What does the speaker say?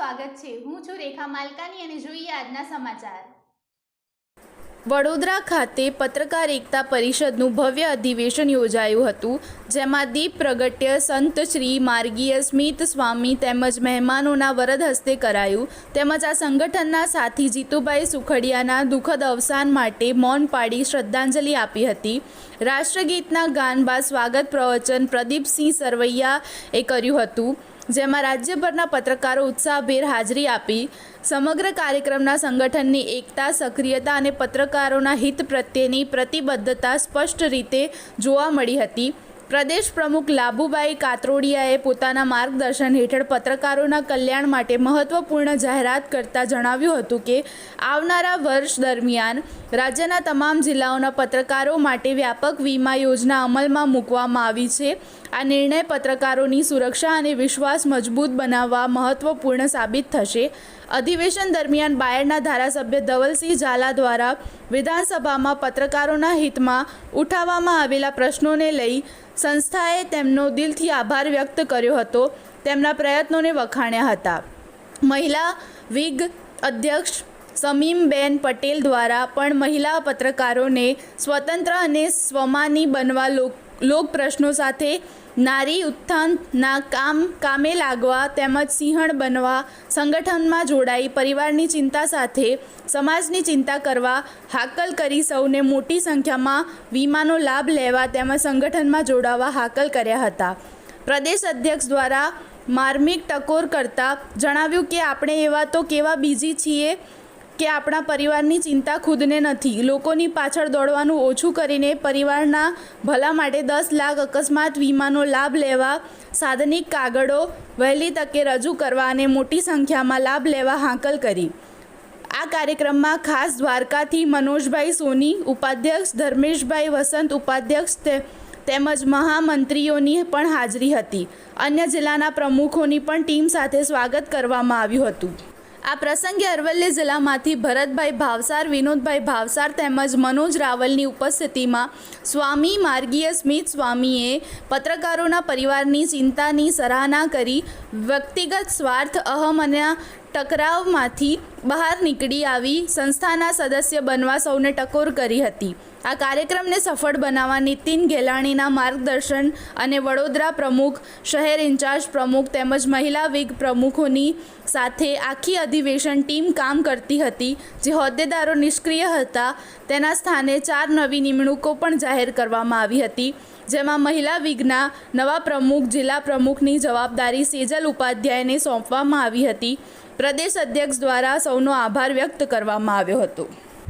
સ્વાગત છે। હું છું રેખા માલકાની અને જોઈએ આજના સમાચાર। વડોદરા ખાતે પત્રકાર એકતા પરિષદનું ભવ્ય અધિવેશન યોજાયું હતું, જેમાં દીપ પ્રગટ્ય સંત શ્રી માર્ગીય સ્મિત સ્વામી તેમજ મહેમાનોના વરદ હસ્તે કરાયું। તેમજ આ સંગઠનના સાથી જીતુભાઈ સુખડિયાના દુઃખદ અવસાન માટે મૌન પાડી શ્રદ્ધાંજલિ આપી હતી। રાષ્ટ્રગીતના ગાન બાદ સ્વાગત પ્રવચન પ્રદીપસિંહ સરવૈયાએ કર્યું હતું, જેમાં રાજ્યભરના પત્રકારો ઉત્સાહભેર હાજરી આપી। સમગ્ર કાર્યક્રમના સંગઠનની એકતા, સક્રિયતા અને પત્રકારોના હિત પ્રત્યેની પ્રતિબદ્ધતા સ્પષ્ટ રીતે જોવા મળી હતી। પ્રદેશ પ્રમુખ લાભુભાઈ કાતરોડિયાએ પોતાના માર્ગદર્શન હેઠળ પત્રકારોના કલ્યાણ માટે મહત્વપૂર્ણ જાહેરાત કરતા જણાવ્યું હતું કે આવનારા વર્ષ દરમિયાન રાજ્યના તમામ જિલ્લાઓના પત્રકારો માટે વ્યાપક વીમા યોજના અમલમાં મૂકવામાં આવી છે। આ નિર્ણય પત્રકારોની સુરક્ષા અને વિશ્વાસ મજબૂત બનાવવા મહત્વપૂર્ણ સાબિત થશે। અધિવેશન દરમિયાન બાયડના ધારાસભ્ય ધવલસિંહ ઝાલા દ્વારા વિધાનસભામાં પત્રકારોના હિતમાં ઉઠાવવામાં આવેલા પ્રશ્નોને લઈ સંસ્થાએ તેમનો દિલથી આભાર વ્યક્ત કર્યો હતો, તેમના પ્રયત્નોને વખાણ્યા હતા। મહિલા વિંગ અધ્યક્ષ શમીમબેન પટેલ દ્વારા પણ મહિલા પત્રકારોને સ્વતંત્ર અને સ્વમાની બનવા લોક પ્રશ્નો સાથે નારી ઉત્થાનના કામે લાગવા તેમજ સિંહણ બનવા સંગઠનમાં જોડાઈ પરિવારની ચિંતા સાથે સમાજની ચિંતા કરવા હાકલ કરી સૌને મોટી સંખ્યામાં વીમાનો લાભ લેવા તેમજ સંગઠનમાં જોડાવા હાકલ કર્યા હતા। પ્રદેશ અધ્યક્ષ દ્વારા માર્મિક ટકોર કરતા જણાવ્યું કે આપણે એવા તો કેવા બીજી છીએ કે આપણા પરિવારની ચિંતા ખુદને નથી, લોકોની પાછળ દોડવાનું ઓછું કરીને પરિવારના ભલા માટે 10 લાખ અકસ્માત વીમાનો લાભ લેવા સાધનિક કાગળો વહેલી તકે રજૂ કરવા અને મોટી સંખ્યામાં લાભ લેવા હાકલ કરી। આ કાર્યક્રમમાં ખાસ દ્વારકાથી મનોજભાઈ સોની ઉપાધ્યક્ષ, ધર્મેશભાઈ વસંત ઉપાધ્યક્ષ તેમજ મહામંત્રીઓની પણ હાજરી હતી। અન્ય જિલ્લાના પ્રમુખોની પણ ટીમ સાથે સ્વાગત કરવામાં આવ્યું હતું। આ પ્રસંગે અરવલ્લી જિલ્લામાંથી ભરતભાઈ ભાવસાર, વિનોદભાઈ ભાવસાર તેમજ મનોજ રાવલની ઉપસ્થિતિમાં સ્વામી માર્ગીય સ્મિત સ્વામીએ પત્રકારોના પરિવારની ચિંતાની સરાહના કરી વ્યક્તિગત સ્વાર્થ, અહમ અને ટકરાવમાંથી બહાર નીકળી આવી સંસ્થાના સદસ્ય બનવા સૌને ટકોર કરી હતી। આ કાર્યક્રમને સફળ બનાવવા નીતિન ગેલાણીના માર્ગદર્શન અને વડોદરા પ્રમુખ, શહેર ઇન્ચાર્જ પ્રમુખ તેમજ મહિલા વિંગ પ્રમુખોની સાથે આખી અધિવેશન ટીમ કામ કરતી હતી। જે હોદ્દેદારો નિષ્ક્રિય હતા તેના સ્થાને 4 નવી નિમણૂકો પણ જાહેર કરવામાં આવી હતી, જેમાં મહિલા વિંગના નવા પ્રમુખ, જિલ્લા પ્રમુખની જવાબદારી સેજલ ઉપાધ્યાયને સોંપવામાં આવી હતી। પ્રદેશ અધ્યક્ષ દ્વારા સૌનો આભાર વ્યક્ત કરવામાં આવ્યો હતો।